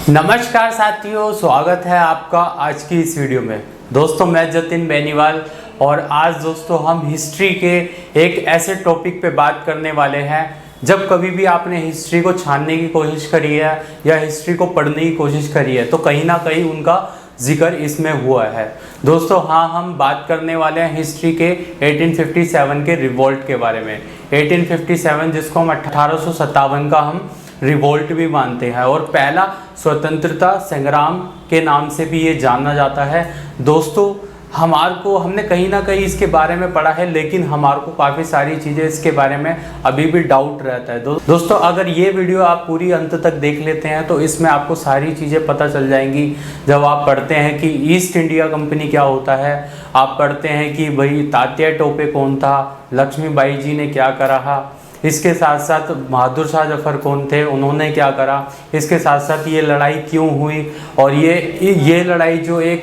नमस्कार साथियों, स्वागत है आपका आज की इस वीडियो में। दोस्तों मैं जतिन बेनीवाल और आज दोस्तों हम हिस्ट्री के एक ऐसे टॉपिक पे बात करने वाले हैं। जब कभी भी आपने हिस्ट्री को छानने की कोशिश करी है या हिस्ट्री को पढ़ने की कोशिश करी है तो कहीं ना कहीं उनका जिक्र इसमें हुआ है। दोस्तों हाँ, हम बात करने वाले हैं हिस्ट्री के 1857 के रिवोल्ट के बारे में। 1857 जिसको हम 1857 का हम रिवोल्ट भी मानते हैं और पहला स्वतंत्रता संग्राम के नाम से भी ये जाना जाता है। दोस्तों हमने कहीं ना कहीं इसके बारे में पढ़ा है, लेकिन हमारे को काफ़ी सारी चीज़ें इसके बारे में अभी भी डाउट रहता है। दोस्तों अगर ये वीडियो आप पूरी अंत तक देख लेते हैं तो इसमें आपको सारी चीज़ें पता चल जाएंगी। जब आप पढ़ते हैं कि ईस्ट इंडिया कंपनी क्या होता है, आप पढ़ते हैं कि भाई तात्या टोपे कौन था, लक्ष्मीबाई जी ने क्या करा, इसके साथ साथ बहादुर शाह जफर कौन थे, उन्होंने क्या करा, इसके साथ साथ ये लड़ाई क्यों हुई और ये लड़ाई जो एक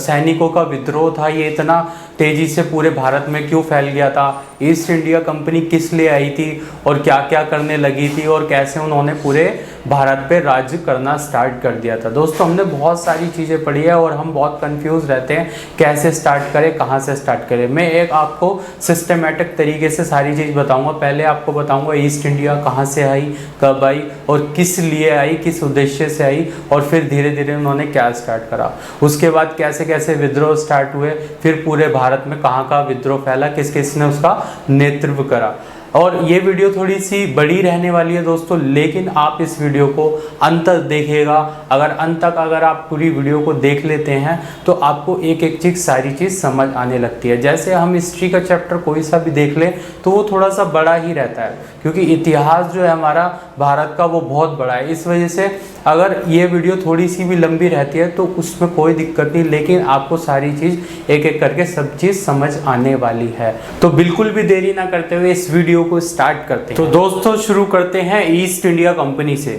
सैनिकों का विद्रोह था ये इतना तेज़ी से पूरे भारत में क्यों फैल गया था, ईस्ट इंडिया कंपनी किस लिए आई थी और क्या क्या करने लगी थी और कैसे उन्होंने पूरे भारत पे राज्य करना स्टार्ट कर दिया था। दोस्तों हमने बहुत सारी चीज़ें पढ़ी है और हम बहुत कंफ्यूज रहते हैं कैसे स्टार्ट करें, कहाँ से स्टार्ट करें। मैं एक आपको सिस्टमेटिक तरीके से सारी चीज़ बताऊंगा। पहले आपको बताऊंगा ईस्ट इंडिया कहाँ से आई, कब आई और किस लिए आई, किस उद्देश्य से आई और फिर धीरे धीरे उन्होंने क्या स्टार्ट करा। उसके बाद कैसे कैसे विद्रोह स्टार्ट हुए, फिर पूरे भारत में कहाँ का विद्रोह फैला, किस किस ने उसका नेतृत्व करा। और ये वीडियो थोड़ी सी बड़ी रहने वाली है दोस्तों, लेकिन आप इस वीडियो को अंत तक देखिएगा। अगर आप पूरी वीडियो को देख लेते हैं तो आपको एक एक चीज़ सारी चीज़ समझ आने लगती है। जैसे हम हिस्ट्री का चैप्टर कोई सा भी देख लें तो वो थोड़ा सा बड़ा ही रहता है, क्योंकि इतिहास जो है हमारा भारत का वो बहुत बड़ा है। इस वजह से अगर ये वीडियो थोड़ी सी भी लंबी रहती है तो उसमें कोई दिक्कत नहीं, लेकिन आपको सारी चीज़ एक एक करके सब चीज़ समझ आने वाली है। तो बिल्कुल भी देरी ना करते हुए इस वीडियो को स्टार्ट करते हैं। तो दोस्तों शुरू करते हैं ईस्ट इंडिया कंपनी से।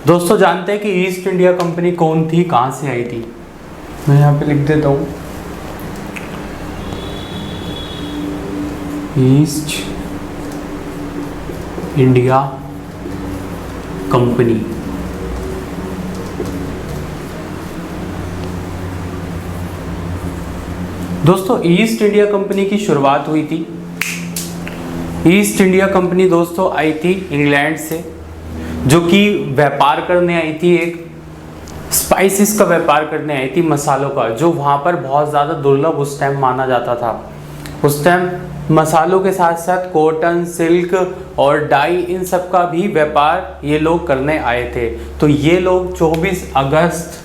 दोस्तों जानते हैं कि ईस्ट इंडिया कंपनी कौन थी, कहाँ से आई थी। मैं यहाँ पे लिख देता हूँ, ईस्ट इंडिया कंपनी। दोस्तों ईस्ट इंडिया कंपनी की शुरुआत हुई थी। ईस्ट इंडिया कंपनी दोस्तों आई थी इंग्लैंड से, जो कि व्यापार करने आई थी, एक स्पाइसेस का व्यापार करने आई थी, मसालों का, जो वहाँ पर बहुत ज़्यादा दुर्लभ उस टाइम माना जाता था। उस टाइम मसालों के साथ साथ कॉटन, सिल्क और डाई, इन सब का भी व्यापार ये लोग करने आए थे। तो ये लोग 24 अगस्त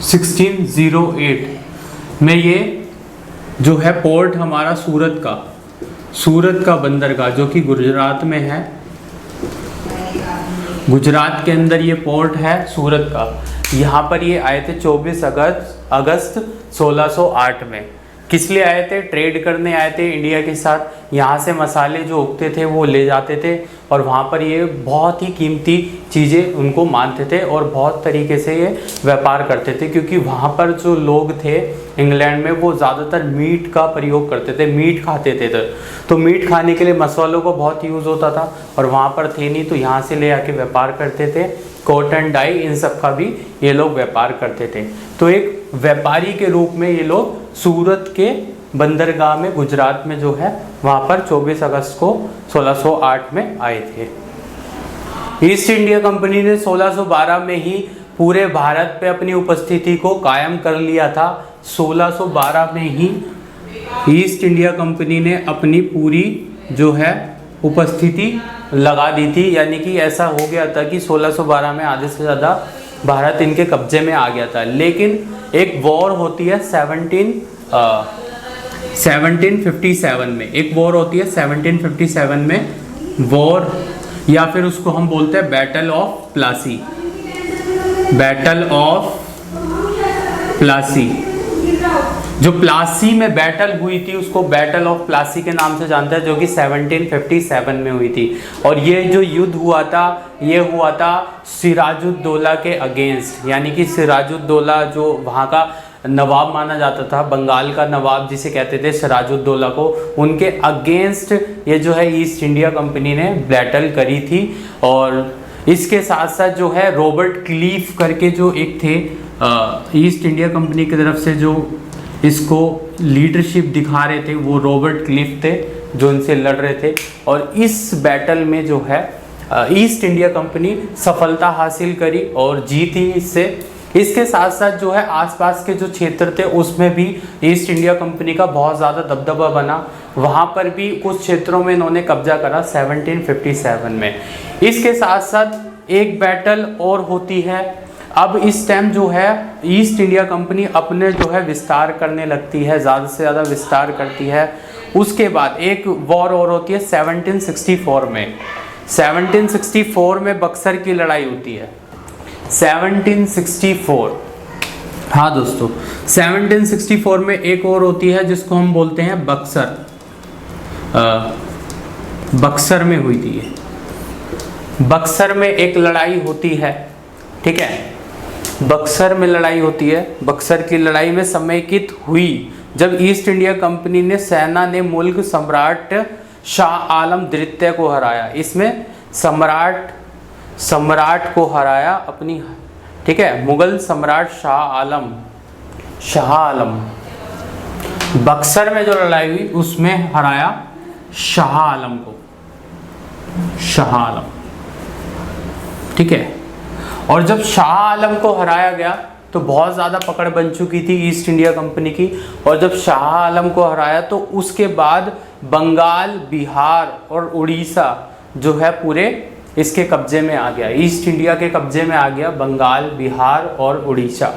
1608 में ये जो है पोर्ट हमारा सूरत का बंदरगाह, जो कि गुजरात में है, गुजरात के अंदर ये पोर्ट है सूरत का, यहाँ पर ये आए थे 24 अगस्त 1608 में। किस लिए आए थे? ट्रेड करने आए थे इंडिया के साथ। यहाँ से मसाले जो उगते थे वो ले जाते थे और वहाँ पर ये बहुत ही कीमती चीज़ें उनको मानते थे और बहुत तरीके से ये व्यापार करते थे, क्योंकि वहाँ पर जो लोग थे इंग्लैंड में वो ज़्यादातर मीट का प्रयोग करते थे, मीट खाते थे। तो मीट खाने के लिए मसालों का बहुत यूज़ होता था और वहाँ पर थे नहीं, तो यहाँ से ले आके व्यापार करते थे। कॉटन, डाई, इन सब का भी ये लोग व्यापार करते थे। तो एक व्यापारी के रूप में ये लोग सूरत के बंदरगाह में, गुजरात में जो है वहाँ पर 24 अगस्त को 1608 में आए थे। ईस्ट इंडिया कंपनी ने 1612 में ही पूरे भारत पे अपनी उपस्थिति को कायम कर लिया था। 1612 में ही ईस्ट इंडिया कंपनी ने अपनी पूरी जो है उपस्थिति लगा दी थी, यानी कि ऐसा हो गया था कि 1612 में आधे से ज़्यादा भारत इनके कब्जे में आ गया था। लेकिन एक वॉर होती है 1757 में, एक वॉर होती है 1757 में, वॉर या फिर उसको हम बोलते हैं बैटल ऑफ प्लासी। जो प्लासी में बैटल हुई थी उसको बैटल ऑफ प्लासी के नाम से जानते हैं, जो कि 1757 में हुई थी। और ये जो युद्ध हुआ था ये हुआ था सिराजुद्दौला के अगेंस्ट, यानी कि सिराजुद्दौला जो वहाँ का नवाब माना जाता था, बंगाल का नवाब जिसे कहते थे सिराजुद्दौला को, उनके अगेंस्ट ये जो है ईस्ट इंडिया कंपनी ने बैटल करी थी। और इसके साथ साथ जो है रॉबर्ट क्लीफ करके जो एक थे ईस्ट इंडिया कंपनी की तरफ से जो इसको लीडरशिप दिखा रहे थे, वो रॉबर्ट क्लीफ थे जो इनसे लड़ रहे थे। और इस बैटल में जो है ईस्ट इंडिया कंपनी सफलता हासिल करी और जीती इससे। इसके साथ साथ जो है आसपास के जो क्षेत्र थे उसमें भी ईस्ट इंडिया कंपनी का बहुत ज़्यादा दबदबा बना, वहाँ पर भी कुछ क्षेत्रों में इन्होंने कब्जा करा 1757 में। इसके साथ साथ एक बैटल और होती है। अब इस टाइम जो है ईस्ट इंडिया कंपनी अपने जो है विस्तार करने लगती है, ज़्यादा से ज़्यादा विस्तार करती है। उसके बाद एक वॉर और होती है 1764 में। 1764 में बक्सर की लड़ाई होती है। 1764, हाँ दोस्तों 1764 में एक और होती है जिसको हम बोलते हैं बक्सर। बक्सर में हुई थी ये। बक्सर में एक लड़ाई होती है, ठीक है, बक्सर में लड़ाई होती है। बक्सर की लड़ाई में समेकित हुई जब ईस्ट इंडिया कंपनी ने सेना ने मुल्क सम्राट शाह आलम द्वितीय को हराया। इसमें सम्राट को हराया अपनी, ठीक है, मुगल सम्राट शाह आलम। बक्सर में जो लड़ाई हुई उसमें हराया शाह आलम को, शाह आलम, ठीक है। और जब शाह आलम को हराया गया तो बहुत ज़्यादा पकड़ बन चुकी थी ईस्ट इंडिया कंपनी की। और जब शाह आलम को हराया तो उसके बाद बंगाल, बिहार और उड़ीसा जो है पूरे इसके कब्जे में आ गया, ईस्ट इंडिया के कब्जे में आ गया। बंगाल, बिहार और उड़ीसा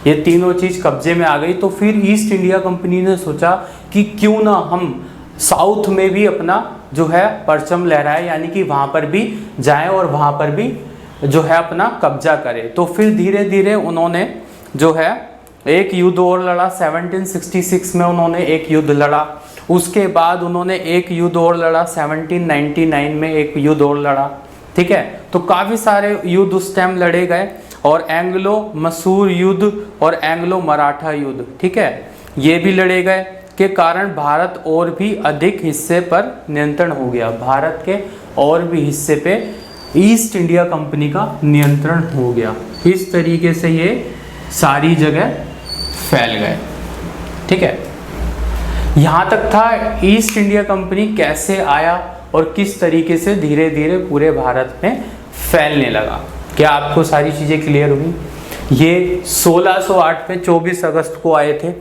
ये तीनों चीज़ कब्जे में आ गई। तो फिर ईस्ट इंडिया कंपनी ने सोचा कि क्यों ना हम साउथ में भी अपना जो है परचम लहराए, यानी कि वहाँ पर भी जाएं और वहाँ पर भी जो है अपना कब्जा करें। तो फिर धीरे धीरे उन्होंने जो है एक युद्ध और लड़ा। 1766 में उन्होंने एक युद्ध लड़ा। उसके बाद उन्होंने एक युद्ध और लड़ा, 1799 में एक युद्ध और लड़ा, ठीक है। तो काफ़ी सारे युद्ध उस टाइम लड़े गए। और एंग्लो मसूर युद्ध और एंग्लो मराठा युद्ध, ठीक है, ये भी लड़े गए के कारण भारत और भी अधिक हिस्से पर नियंत्रण हो गया। भारत के और भी हिस्से पे ईस्ट इंडिया कंपनी का नियंत्रण हो गया। इस तरीके से ये सारी जगह फैल गए, ठीक है। यहाँ तक था ईस्ट इंडिया कंपनी कैसे आया और किस तरीके से धीरे धीरे पूरे भारत में फैलने लगा। क्या आपको सारी चीज़ें क्लियर हुई? ये 1608 में 24 अगस्त को आए थे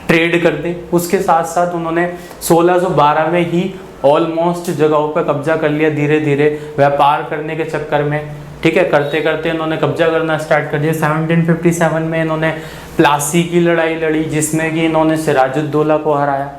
ट्रेड करते। उसके साथ साथ उन्होंने 1612 में ही ऑलमोस्ट जगहों पर कब्जा कर लिया, धीरे धीरे व्यापार करने के चक्कर में, ठीक है, करते करते इन्होंने कब्जा करना स्टार्ट कर दिया। 1757 में इन्होंने प्लासी की लड़ाई लड़ी जिसमें कि इन्होंने सिराजुद्दौला को हराया।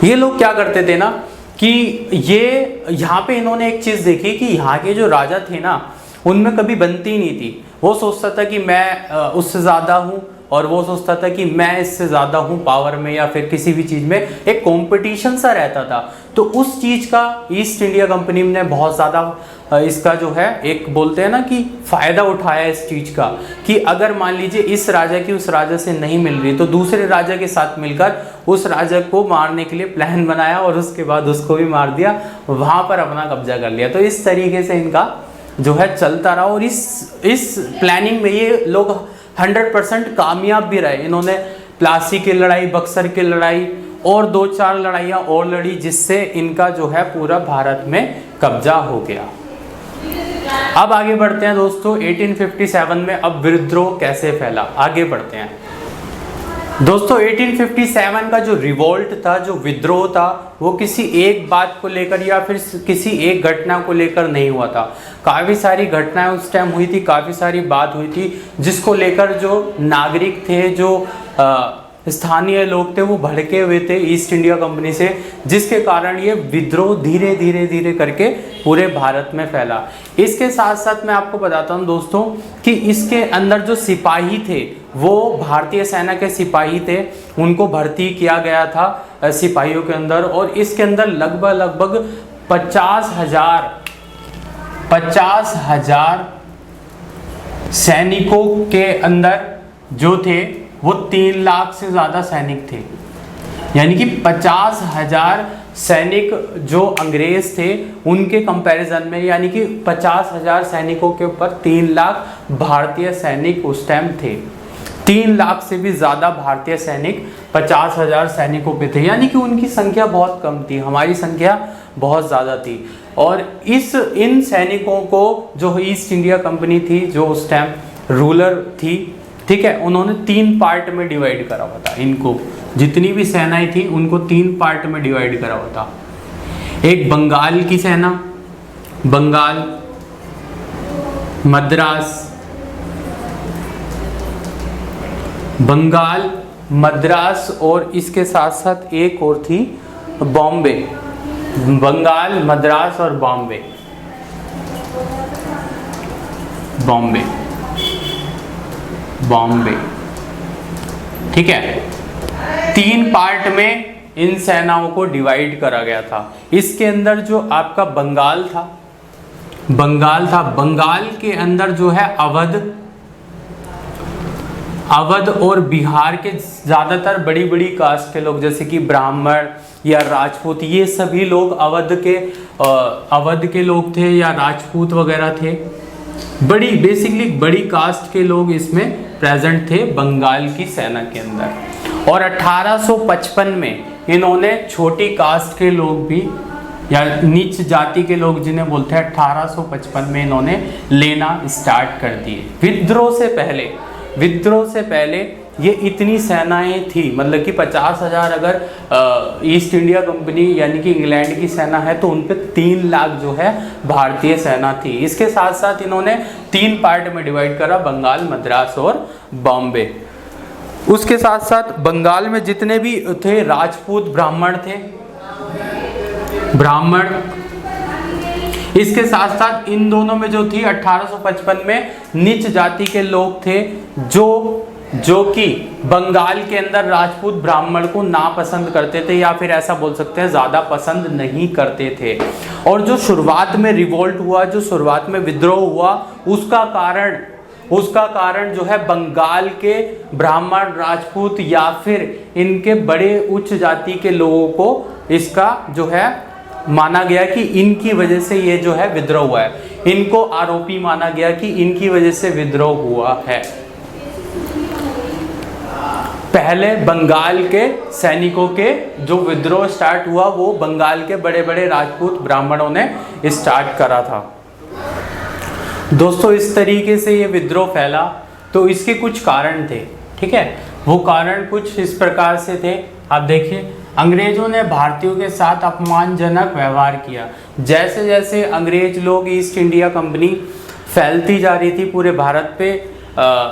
ये लोग क्या करते थे ना कि ये यहाँ पे इन्होंने एक चीज़ देखी कि यहाँ के जो राजा थे ना उनमें कभी बनती नहीं थी। वो सोचता था कि मैं उससे ज़्यादा हूँ और वो सोचता था कि मैं इससे ज़्यादा हूँ पावर में या फिर किसी भी चीज़ में, एक कंपटीशन सा रहता था। तो उस चीज़ का ईस्ट इंडिया कंपनी ने बहुत ज़्यादा इसका जो है एक बोलते हैं ना कि फ़ायदा उठाया इस चीज़ का, कि अगर मान लीजिए इस राजा की उस राजा से नहीं मिल रही तो दूसरे राजा के साथ मिलकर उस राजा को मारने के लिए प्लान बनाया और उसके बाद उसको भी मार दिया, वहाँ पर अपना कब्जा कर लिया। तो इस तरीके से इनका जो है चलता रहा और इस प्लानिंग में ये लोग 100% कामयाब भी रहे। इन्होंने प्लासी की लड़ाई, बक्सर की लड़ाई और 2-4 लड़ाइयाँ और लड़ी जिससे इनका जो है पूरा भारत में कब्जा हो गया। अब आगे बढ़ते हैं दोस्तों 1857 में अब विद्रोह कैसे फैला, आगे बढ़ते हैं दोस्तों। 1857 का जो रिवोल्ट था, जो विद्रोह था, वो किसी एक बात को लेकर या फिर किसी एक घटना को लेकर नहीं हुआ था। काफ़ी सारी घटनाएं उस टाइम हुई थी, काफ़ी सारी बात हुई थी जिसको लेकर जो नागरिक थे, जो स्थानीय लोग थे, वो भड़के हुए थे ईस्ट इंडिया कंपनी से, जिसके कारण ये विद्रोह धीरे धीरे धीरे करके पूरे भारत में फैला। इसके साथ साथ मैं आपको बताता हूँ दोस्तों कि इसके अंदर जो सिपाही थे वो भारतीय सेना के सिपाही थे, उनको भर्ती किया गया था सिपाहियों के अंदर। और इसके अंदर लगभग 50,000 सैनिकों के अंदर जो थे वो 3 लाख से ज़्यादा सैनिक थे, यानी कि 50,000 सैनिक जो अंग्रेज थे उनके कंपैरिजन में, यानी कि 50,000 सैनिकों के ऊपर 3 लाख भारतीय सैनिक उस टाइम थे। 3 लाख से भी ज़्यादा भारतीय सैनिक 50,000 सैनिकों पे थे, यानी कि उनकी संख्या बहुत कम थी, हमारी संख्या बहुत ज़्यादा थी। और इन सैनिकों को जो ईस्ट इंडिया कंपनी थी, जो उस टाइम रूलर थी, ठीक है, उन्होंने 3 पार्ट में डिवाइड करा हुआ था। इनको जितनी भी सेनाएं थी उनको 3 पार्ट में डिवाइड करा हुआ था। एक बंगाल की सेना, बंगाल, मद्रास, बंगाल, मद्रास, और इसके साथ साथ एक और थी बॉम्बे। बंगाल, मद्रास और बॉम्बे, बॉम्बे, बॉम्बे, ठीक है। 3 पार्ट में इन सेनाओं को डिवाइड करा गया था। इसके अंदर जो आपका बंगाल था, बंगाल के अंदर जो है अवध और बिहार के ज़्यादातर बड़ी बड़ी कास्ट के लोग, जैसे कि ब्राह्मण या राजपूत, ये सभी लोग अवध के लोग थे या राजपूत वगैरह थे। बेसिकली बड़ी कास्ट के लोग इसमें प्रेजेंट थे बंगाल की सेना के अंदर। और 1855 में इन्होंने छोटी कास्ट के लोग भी या नीच जाति के लोग जिन्हें बोलते हैं, 1855 में इन्होंने लेना स्टार्ट कर दिए। विद्रोह से पहले ये इतनी सेनाएं थी, मतलब कि 50,000 अगर ईस्ट इंडिया कंपनी यानी कि इंग्लैंड की सेना है तो उन पे 3 लाख जो है भारतीय सेना थी। इसके साथ साथ इन्होंने 3 पार्ट में डिवाइड करा, बंगाल, मद्रास और बॉम्बे। उसके साथ साथ बंगाल में जितने भी थे राजपूत ब्राह्मण थे, इसके साथ साथ इन दोनों में जो थी 1855 में नीच जाति के लोग थे जो कि बंगाल के अंदर राजपूत ब्राह्मण को नापसंद करते थे, या फिर ऐसा बोल सकते हैं ज़्यादा पसंद नहीं करते थे। और जो शुरुआत में रिवोल्ट हुआ, जो शुरुआत में विद्रोह हुआ, उसका कारण जो है बंगाल के ब्राह्मण, राजपूत या फिर इनके बड़े उच्च जाति के लोगों को इसका जो है माना गया कि इनकी वजह से ये जो है विद्रोह हुआ है। इनको आरोपी माना गया कि इनकी वजह से विद्रोह हुआ है। पहले बंगाल के सैनिकों के जो विद्रोह स्टार्ट हुआ वो बंगाल के बड़े बड़े राजपूत ब्राह्मणों ने स्टार्ट करा था। दोस्तों, इस तरीके से ये विद्रोह फैला तो इसके कुछ कारण थे, ठीक है। वो कारण कुछ इस प्रकार से थे, आप देखिए। अंग्रेजों ने भारतीयों के साथ अपमानजनक व्यवहार किया। जैसे जैसे अंग्रेज लोग, ईस्ट इंडिया कंपनी फैलती जा रही थी पूरे भारत पे,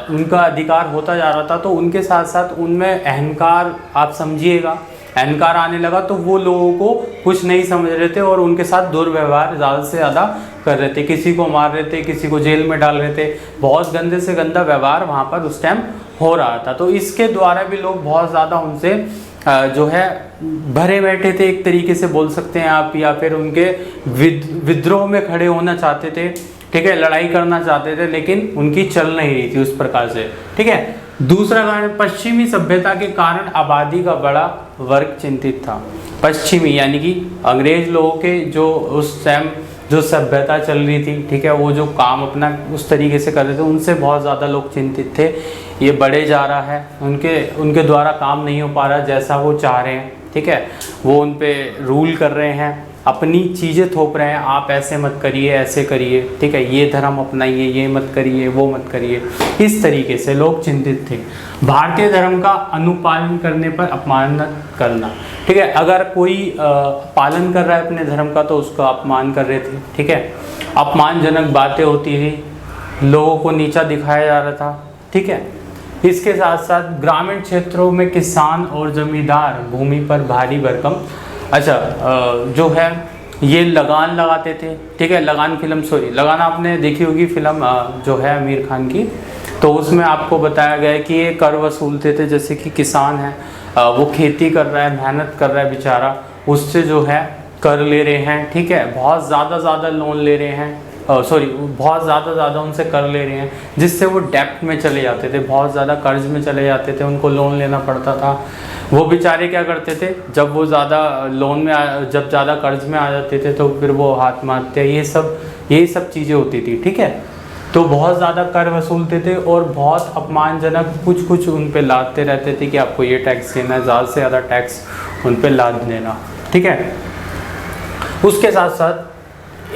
उनका अधिकार होता जा रहा था, तो उनके साथ साथ उनमें अहंकार, आप समझिएगा, अहंकार आने लगा। तो वो लोगों को कुछ नहीं समझ रहे थे और उनके साथ दुर्व्यवहार ज़्यादा से ज़्यादा कर रहे थे। किसी को मार रहे थे, किसी को जेल में डाल रहे थे, बहुत गंदे से गंदा व्यवहार वहाँ पर उस टाइम हो रहा था। तो इसके द्वारा भी लोग बहुत ज़्यादा उनसे जो है भरे बैठे थे, एक तरीके से बोल सकते हैं आप, या फिर उनके विद्रोह में खड़े होना चाहते थे, ठीक है, लड़ाई करना चाहते थे, लेकिन उनकी चल नहीं रही थी उस प्रकार से, ठीक है। दूसरा कारण, पश्चिमी सभ्यता के कारण आबादी का बड़ा वर्ग चिंतित था। पश्चिमी यानी कि अंग्रेज लोगों के जो उस टाइम जो सभ्यता चल रही थी, ठीक है, वो जो काम अपना उस तरीके से कर रहे थे, उनसे बहुत ज़्यादा लोग चिंतित थे। ये बढ़े जा रहा है, उनके द्वारा काम नहीं हो पा रहा जैसा वो चाह रहे हैं, ठीक है। वो उन पे रूल कर रहे हैं, अपनी चीज़ें थोप रहे हैं, आप ऐसे मत करिए, ऐसे करिए, ठीक है, ये धर्म अपनाइए, ये मत करिए, वो मत करिए। इस तरीके से लोग चिंतित थे। भारतीय धर्म का अनुपालन करने पर अपमानित करना, ठीक है, अगर कोई पालन कर रहा है अपने धर्म का तो उसका अपमान कर रहे थे, ठीक है। अपमानजनक बातें होती थी, लोगों को नीचा दिखाया जा रहा था, ठीक है। इसके साथ साथ ग्रामीण क्षेत्रों में किसान और जमींदार भूमि पर भारी भरकम, जो है ये लगान लगाते थे, ठीक है। लगान आपने देखी होगी फिल्म जो है आमिर खान की, तो उसमें आपको बताया गया है कि ये कर वसूलते थे। जैसे कि किसान है, वो खेती कर रहा है, मेहनत कर रहा है बेचारा, उससे जो है कर ले रहे हैं, ठीक है, बहुत ज़्यादा लोन ले रहे हैं, सॉरी बहुत ज़्यादा उनसे कर ले रहे हैं, जिससे वो डेप्ट में चले जाते थे, बहुत ज़्यादा कर्ज में चले जाते थे, उनको लोन लेना पड़ता था। वो बेचारे क्या करते थे, जब वो ज़्यादा लोन में जब ज़्यादा कर्ज में आ जाते थे तो फिर वो आत्महत्या यही सब चीज़ें होती थी। ठीक है, तो बहुत ज़्यादा कर वसूलते थे और बहुत अपमानजनक कुछ उन पे लादते रहते थे कि आपको ये टैक्स देना है, ज़्यादा से ज़्यादा टैक्स उन पे लाद देना। ठीक है, उसके साथ साथ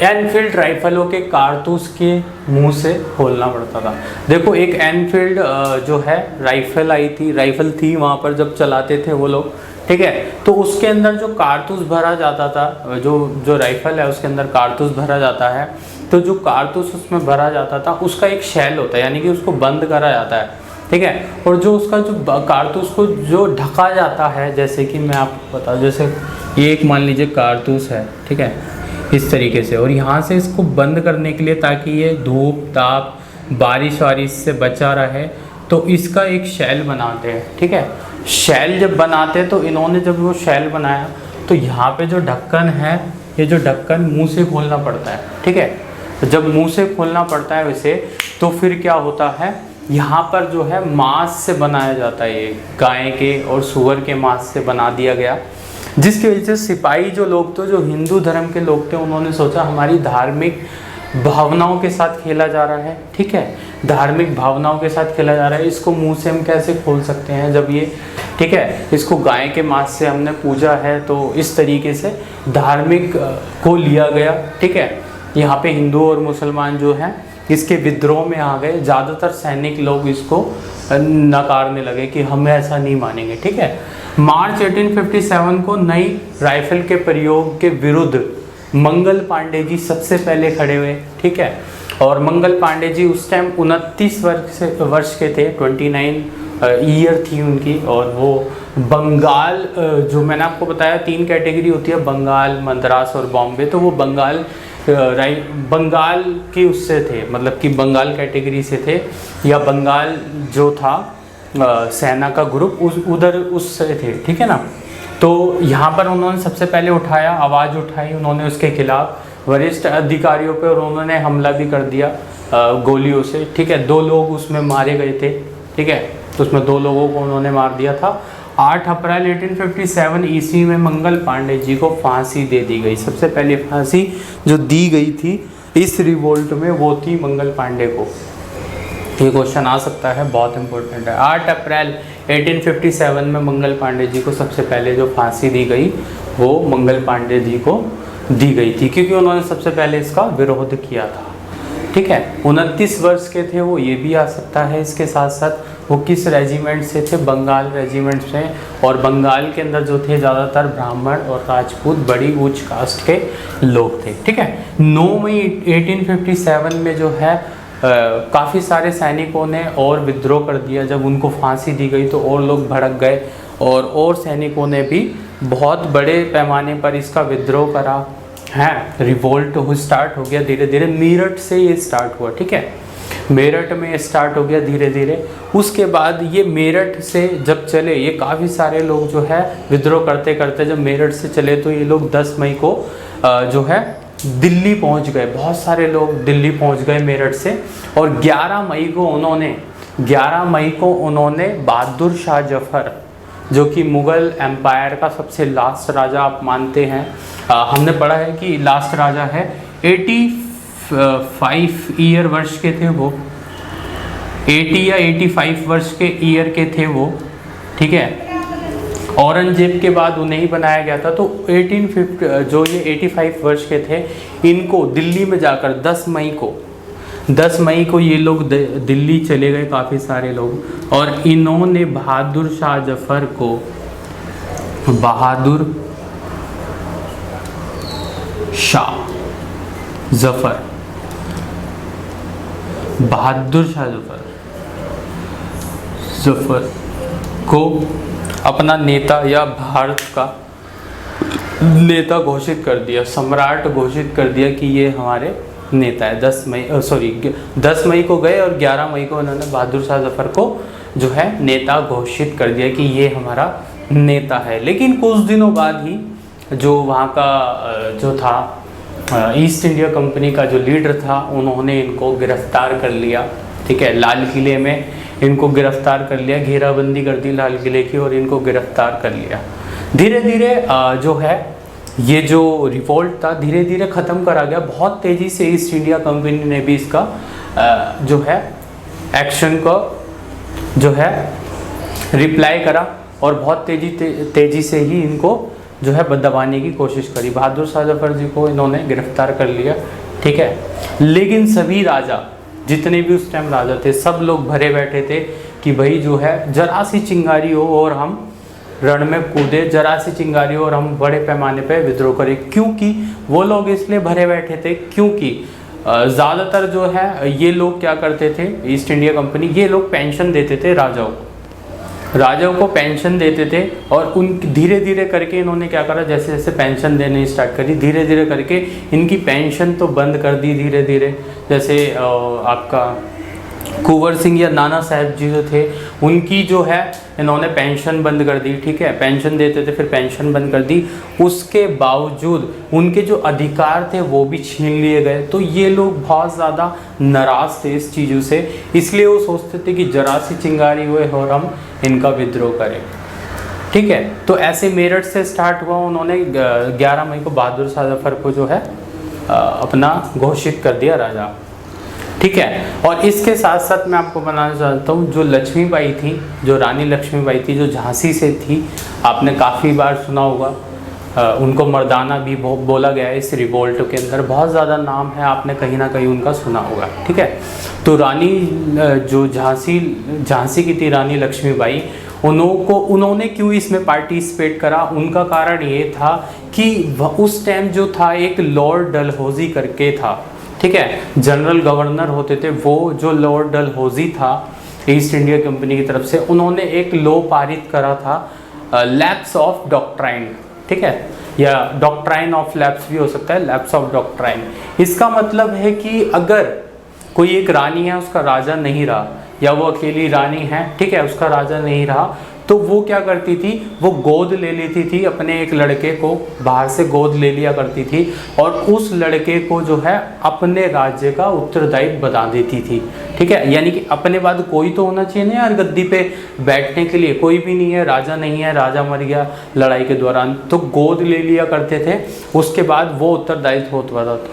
एनफील्ड राइफलों के कारतूस के मुंह से खोलना पड़ता था। देखो एक एनफील्ड जो है राइफल थी वहाँ पर जब चलाते थे वो लोग। ठीक है, तो उसके अंदर जो कारतूस भरा जाता था, जो राइफल है उसके अंदर कारतूस भरा जाता है, तो जो कारतूस उसमें भरा जाता था उसका एक शेल होता है, यानी कि उसको बंद करा जाता है। ठीक है, और जो उसका जो कारतूस को जो ढका जाता है, जैसे कि मैं आपको बता, जैसे ये एक मान लीजिए कारतूस है। ठीक है, इस तरीके से, और यहाँ से इसको बंद करने के लिए ताकि ये धूप ताप बारिश वारिश से बचा रहे, तो इसका एक शैल बनाते हैं। ठीक है, शैल जब बनाते हैं तो इन्होंने जब वो शैल बनाया तो यहाँ पे जो ढक्कन है, ये जो ढक्कन मुंह से खोलना पड़ता है। ठीक है, जब मुंह से खोलना पड़ता है वैसे, तो फिर क्या होता है, यहाँ पर जो है मांस से बनाया जाता है, ये गाय के और सूअर के मांस से बना दिया गया, जिसकी वजह से सिपाही जो लोग थे, जो हिंदू धर्म के लोग थे, उन्होंने सोचा हमारी धार्मिक भावनाओं के साथ खेला जा रहा है। ठीक है, धार्मिक भावनाओं के साथ खेला जा रहा है, इसको मुंह से हम कैसे खोल सकते हैं जब ये, ठीक है, इसको गाय के मांस से हमने पूजा है, तो इस तरीके से धार्मिक को लिया गया। ठीक है, यहाँ पे हिंदू और मुसलमान जो हैं इसके विद्रोह में आ गए। ज़्यादातर सैनिक लोग इसको नकारने लगे कि हम ऐसा नहीं मानेंगे। ठीक है, मार्च 1857 को नई राइफल के प्रयोग के विरुद्ध मंगल पांडे जी सबसे पहले खड़े हुए। ठीक है, और मंगल पांडे जी उस टाइम 29 वर्ष के थे, 29 ईयर थी उनकी, और वो बंगाल, जो मैंने आपको बताया 3 कैटेगरी होती है, बंगाल, मद्रास और बॉम्बे, तो वो बंगाल के उससे थे, मतलब कि बंगाल कैटेगरी से थे, या बंगाल जो था सेना का ग्रुप उधर उससे थे। ठीक है ना, तो यहाँ पर उन्होंने सबसे पहले आवाज़ उठाई उन्होंने उसके खिलाफ वरिष्ठ अधिकारियों पे, और उन्होंने हमला भी कर दिया गोलियों से। ठीक है, 2 लोग उसमें मारे गए थे। ठीक है, तो उसमें 2 लोगों को उन्होंने मार दिया था। 8 अप्रैल 1857 ईस्वी में मंगल पांडे जी को फांसी दे दी गई। सबसे पहले फांसी जो दी गई थी इस रिवोल्ट में वो थी मंगल पांडे को। ये क्वेश्चन आ सकता है, बहुत इंपॉर्टेंट है। 8 अप्रैल 1857 में मंगल पांडे जी को सबसे पहले जो फांसी दी गई वो मंगल पांडे जी को दी गई थी, क्योंकि उन्होंने सबसे पहले इसका विरोध किया था। ठीक है, 29 वर्ष के थे वो, ये भी आ सकता है। इसके साथ साथ वो किस रेजिमेंट से थे, बंगाल रेजिमेंट से, और बंगाल के अंदर जो थे ज़्यादातर ब्राह्मण और राजपूत बड़ी उच्च कास्ट के लोग थे। ठीक है, 9 मई 1857 में जो है काफ़ी सारे सैनिकों ने और विद्रोह कर दिया। जब उनको फांसी दी गई तो और लोग भड़क गए, और सैनिकों ने भी बहुत बड़े पैमाने पर इसका विद्रोह करा है। रिवोल्ट स्टार्ट हो गया धीरे धीरे, मेरठ से ये स्टार्ट हुआ। ठीक है, मेरठ में स्टार्ट हो गया धीरे धीरे। उसके बाद ये मेरठ से जब चले, ये काफ़ी सारे लोग जो है विद्रोह करते करते जब मेरठ से चले तो ये लोग 10 मई को जो है दिल्ली पहुंच गए। बहुत सारे लोग दिल्ली पहुंच गए मेरठ से, और 11 मई को उन्होंने बहादुर शाह जफर, जो कि मुग़ल एम्पायर का सबसे लास्ट राजा आप मानते हैं, हमने पढ़ा है कि लास्ट राजा है, 85 ईयर वर्ष के थे वो, 80 या 85 वर्ष के ईयर के थे वो। ठीक है, औरंगजेब के बाद उन्हें ही बनाया गया था। तो 1850 जो ये 85 वर्ष के थे, इनको दिल्ली में जाकर 10 मई को ये लोग दिल्ली चले गए काफ़ी सारे लोग, और इन्होंने बहादुर शाह जफर को बहादुर शाह जफर को अपना नेता या भारत का नेता घोषित कर दिया, सम्राट घोषित कर दिया कि ये हमारे नेता है। 10 मई को गए और 11 मई को उन्होंने बहादुर शाह जफर को जो है नेता घोषित कर दिया कि ये हमारा नेता है। लेकिन कुछ दिनों बाद ही जो वहाँ का जो था ईस्ट इंडिया कंपनी का जो लीडर था उन्होंने इनको गिरफ्तार कर लिया। ठीक है, लाल किले में इनको गिरफ्तार कर लिया, घेराबंदी कर दी लाल किले की और इनको गिरफ्तार कर लिया। धीरे धीरे जो है ये जो रिवोल्ट था धीरे धीरे ख़त्म करा गया। बहुत तेज़ी से ईस्ट इंडिया कंपनी ने भी इसका जो है एक्शन को जो है रिप्लाई करा और बहुत तेज़ी से ही इनको जो है दबाने की कोशिश करी। बहादुर शाह जफर जी को इन्होंने गिरफ्तार कर लिया। ठीक है, लेकिन सभी राजा जितने भी उस टाइम राजा थे सब लोग भरे बैठे थे कि भाई जो है जरा सी चिंगारी हो और हम रण में कूदे, जरा सी चिंगारी हो और हम बड़े पैमाने पे विद्रोह करें। क्योंकि वो लोग इसलिए भरे बैठे थे क्योंकि ज़्यादातर जो है ये लोग क्या करते थे, ईस्ट इंडिया कंपनी ये लोग पेंशन देते थे राजाओं को पेंशन देते थे और उन धीरे धीरे करके इन्होंने क्या करा, जैसे जैसे पेंशन देने स्टार्ट करी धीरे धीरे करके इनकी पेंशन तो बंद कर दी धीरे धीरे। जैसे आपका कुंवर सिंह या नाना साहब जी जो थे उनकी जो है इन्होंने पेंशन बंद कर दी। ठीक है, पेंशन देते थे फिर पेंशन बंद कर दी। उसके बावजूद उनके जो अधिकार थे वो भी छीन लिए गए। तो ये लोग बहुत ज़्यादा नाराज़ थे इस चीज़ों से, इसलिए वो सोचते थे कि जरा सी चिंगारी हुए और हम इनका विद्रोह करें। ठीक है, तो ऐसे मेरठ से स्टार्ट हुआ। उन्होंने 11 मई को बहादुर शाह जफर को जो है अपना घोषित कर दिया राजा। ठीक है, और इसके साथ साथ मैं आपको बताना चाहता हूँ जो लक्ष्मीबाई थी, जो रानी लक्ष्मीबाई थी जो झांसी से थी, आपने काफ़ी बार सुना होगा, उनको मर्दाना भी बोला गया है इस रिवोल्ट के अंदर। बहुत ज़्यादा नाम है, आपने कहीं ना कहीं उनका सुना होगा। ठीक है, तो रानी जो झांसी की थी रानी लक्ष्मीबाई, उन्होंने क्यों इसमें पार्टिसिपेट करा, उनका कारण ये था कि उस टाइम जो था एक लॉर्ड डलहौजी करके था। ठीक है, जनरल गवर्नर होते थे वो, जो लॉर्ड डलहौजी था ईस्ट इंडिया कंपनी की तरफ से, उन्होंने एक लॉ पारित करा था लैप्स ऑफ डॉक्ट्राइन। ठीक है, या डॉक्ट्राइन ऑफ लैप्स भी हो सकता है, लैप्स ऑफ डॉक्ट्राइन। इसका मतलब है कि अगर कोई एक रानी है उसका राजा नहीं रहा, या वो अकेली रानी है, ठीक है, उसका राजा नहीं रहा, तो वो क्या करती थी, वो गोद ले लेती थी अपने एक लड़के को, बाहर से गोद ले लिया करती थी और उस लड़के को जो है अपने राज्य का उत्तरदायी बना देती थी। ठीक है, यानी कि अपने बाद कोई तो होना चाहिए ना यार गद्दी पे बैठने के लिए, कोई भी नहीं है, राजा नहीं है, राजा मर गया लड़ाई के दौरान, तो गोद ले लिया करते थे, उसके बाद वो उत्तरदायित्व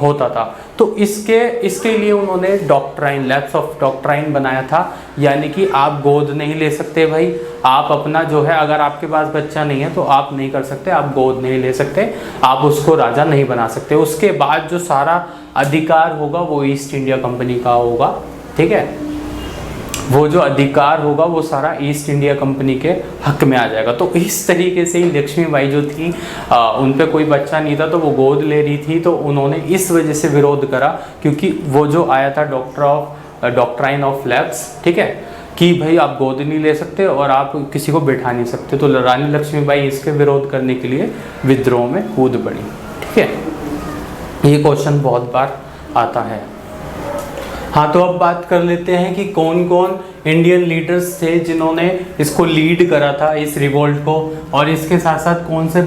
होता था। तो इसके लिए उन्होंने डॉक्ट्राइन, लैप्स ऑफ डॉक्ट्राइन बनाया था, यानी कि आप गोद नहीं ले सकते भाई, आप अपना जो है, अगर आपके पास बच्चा नहीं है तो आप नहीं कर सकते, आप गोद नहीं ले सकते, आप उसको राजा नहीं बना सकते। उसके बाद जो सारा अधिकार होगा वो ईस्ट इंडिया कंपनी का होगा। ठीक है, वो जो अधिकार होगा वो सारा ईस्ट इंडिया कंपनी के हक में आ जाएगा। तो इस तरीके से ही लक्ष्मीबाई जो थी उन पे कोई बच्चा नहीं था तो वो गोद ले रही थी, तो उन्होंने इस वजह से विरोध करा क्योंकि वो जो आया था डॉक्ट्राइन ऑफ लैप्स, ठीक है, कि भाई आप गोद नहीं ले सकते और आप किसी को बैठा नहीं सकते। तो रानी लक्ष्मीबाई इसके विरोध करने के लिए विद्रोह में कूद पड़ी। ठीक है, ये क्वेश्चन बहुत बार आता है। हाँ, तो अब बात कर लेते हैं कि कौन कौन इंडियन लीडर्स थे जिन्होंने इसको लीड करा था इस रिवोल्ट को, और इसके साथ साथ कौन से